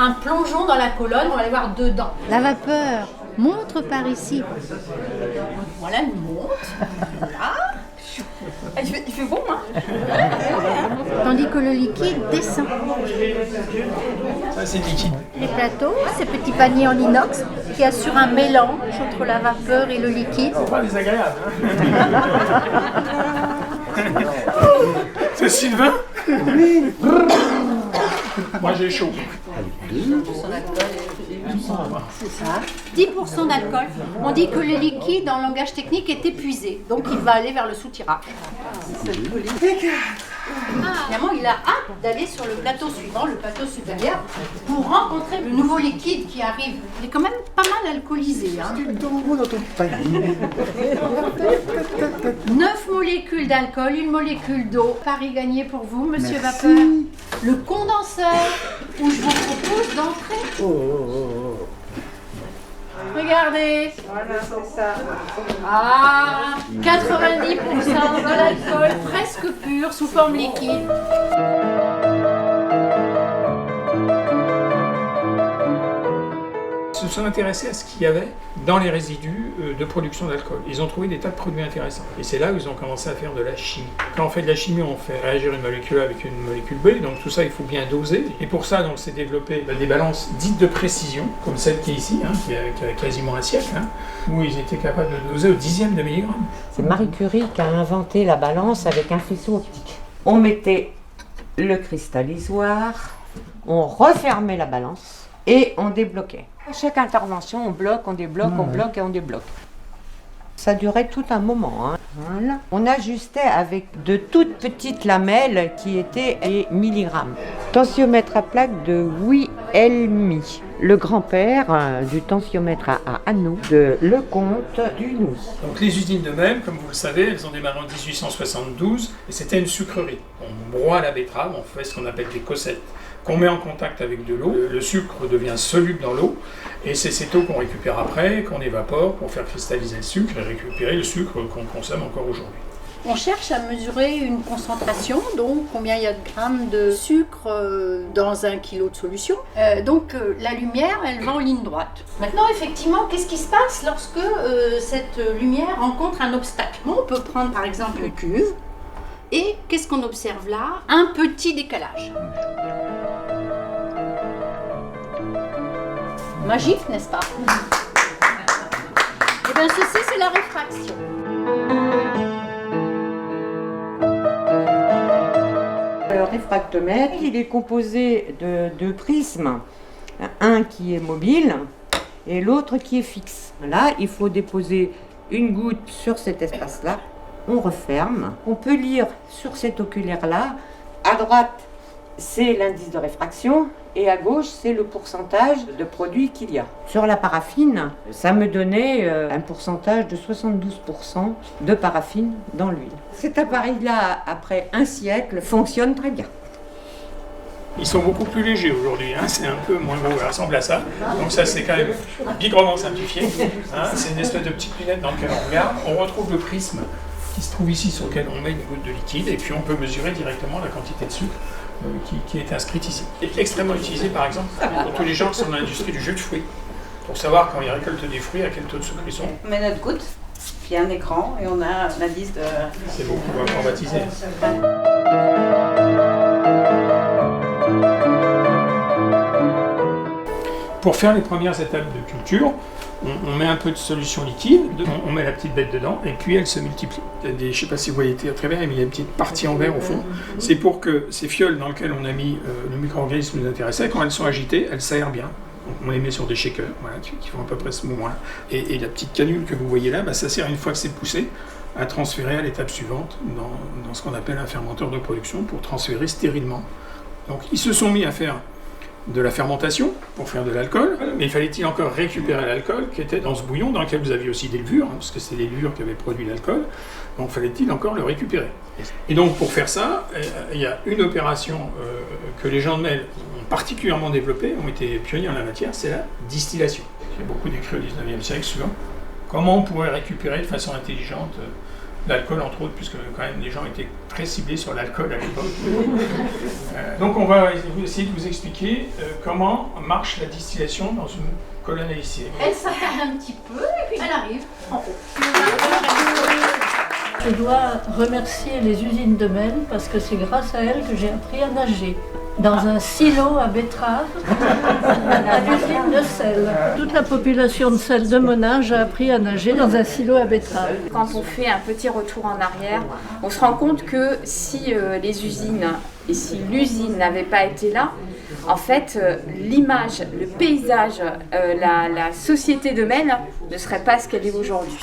un plongeon dans la colonne, on va aller voir dedans. La vapeur monte par ici. Voilà, elle monte. Là. Il fait bon, hein. Tandis que le liquide descend. Ça, c'est liquide. Les plateaux, ces petits paniers en inox qui assurent un mélange entre la vapeur et le liquide. C'est pas désagréable. C'est Sylvain? Oui. Moi, j'ai chaud. C'est ça. 10% d'alcool. On dit que le liquide, en langage technique, est épuisé. Donc il va aller vers le soutirage. Finalement, il a hâte d'aller sur le plateau suivant, le plateau supérieur, pour rencontrer le nouveau liquide qui arrive. Il est quand même pas mal alcoolisé. 9 molécules d'alcool, 1 molécule d'eau. Pari gagné pour vous, monsieur Vapeur. Le condenseur, où je vous propose d'entrer. Regardez. Voilà, c'est ça. Ah, 90% de l'alcool presque pur sous forme liquide. Ils se sont intéressés à ce qu'il y avait dans les résidus de production d'alcool. Ils ont trouvé des tas de produits intéressants. Et c'est là où ils ont commencé à faire de la chimie. Quand on fait de la chimie, on fait réagir une molécule A avec une molécule B. Donc tout ça, il faut bien doser. Et pour ça, donc, c'est développé des balances dites de précision, comme celle qui est ici, qui a quasiment un siècle, où ils étaient capables de doser au dixième de milligramme. C'est Marie Curie qui a inventé la balance avec un faisceau optique. On mettait le cristallisoire, on refermait la balance et on débloquait. À chaque intervention, on bloque, on débloque, on bloque et on débloque. Ça durait tout un moment. Voilà. On ajustait avec de toutes petites lamelles qui étaient les milligrammes. Tensiomètre à plaque de Wilhelmy, le grand-père du tensiomètre à anneau de Lecomte du Nouy. Donc les usines de même, comme vous le savez, elles ont démarré en 1872 et c'était une sucrerie. On broie la betterave, on fait ce qu'on appelle des cossettes, qu'on met en contact avec de l'eau. Le sucre devient soluble dans l'eau et c'est cette eau qu'on récupère après, qu'on évapore pour faire cristalliser le sucre et récupérer le sucre qu'on consomme encore aujourd'hui. On cherche à mesurer une concentration, donc combien il y a de grammes de sucre dans 1 kilo de solution. La lumière, elle va en ligne droite. Maintenant, effectivement, qu'est-ce qui se passe lorsque cette lumière rencontre un obstacle? On peut prendre par exemple une cuve, et qu'est-ce qu'on observe là? Un petit décalage. Magique, n'est-ce pas? Eh bien, ceci, c'est la réfraction. Le réfractomètre, il est composé de deux prismes, un qui est mobile et l'autre qui est fixe. Là, il faut déposer une goutte sur cet espace-là, on referme. On peut lire sur cet oculaire-là, à droite, c'est l'indice de réfraction et à gauche, c'est le pourcentage de produit qu'il y a. Sur la paraffine, ça me donnait un pourcentage de 72% de paraffine dans l'huile. Cet appareil-là, après un siècle, fonctionne très bien. Ils sont beaucoup plus légers aujourd'hui, c'est un peu moins gros, ça ressemble à ça. Donc ça c'est quand même bigrement simplifié. C'est une espèce de petite lunette dans laquelle on regarde. On retrouve le prisme qui se trouve ici sur lequel on met une goutte de liquide et puis on peut mesurer directement la quantité de sucre qui est inscrite ici. C'est extrêmement utilisé par exemple pour tous les gens qui sont dans l'industrie du jus de fruits, pour savoir quand ils récoltent des fruits à quel taux de sucre ils sont. On met notre goutte, puis un écran et on a l'indice de... C'est beaucoup informatisé. Pour faire les premières étapes de culture, on met un peu de solution liquide, on met la petite bête dedans et puis elle se multiplie. Il y a je ne sais pas si vous voyez très bien, mais il y a une petite partie en vert au fond. C'est pour que ces fioles dans lesquelles on a mis le micro-organisme qui nous intéressait, quand elles sont agitées, elles s'aèrent bien. Donc on les met sur des shakers qui font à peu près ce mouvement-là. Et la petite canule que vous voyez là, ça sert une fois que c'est poussé à transférer à l'étape suivante dans ce qu'on appelle un fermenteur de production pour transférer stérilement. Donc ils se sont mis à faire de la fermentation pour faire de l'alcool, mais fallait-il encore récupérer l'alcool qui était dans ce bouillon dans lequel vous aviez aussi des levures, parce que c'est des levures qui avaient produit l'alcool, donc fallait-il encore le récupérer. Et donc pour faire ça, il y a une opération que les gens de Mel ont particulièrement développée, ont été pionniers en la matière, c'est la distillation. Il y a beaucoup d'écrits au 19e siècle sur comment on pourrait récupérer de façon intelligente l'alcool entre autres, puisque quand même les gens étaient très ciblés sur l'alcool à l'époque. Donc on va essayer de vous expliquer comment marche la distillation dans une colonne à lycée. Elle s'attarde un petit peu et puis elle arrive en haut. Je dois remercier les usines de Maine parce que c'est grâce à elles que j'ai appris à nager. Dans un silo à betteraves, à l'usine de sel. Toute la population de sel de mon âge a appris à nager dans un silo à betteraves. Quand on fait un petit retour en arrière, on se rend compte que si les usines et si l'usine n'avait pas été là, en fait, l'image, le paysage, la société de Maine ne serait pas ce qu'elle est aujourd'hui.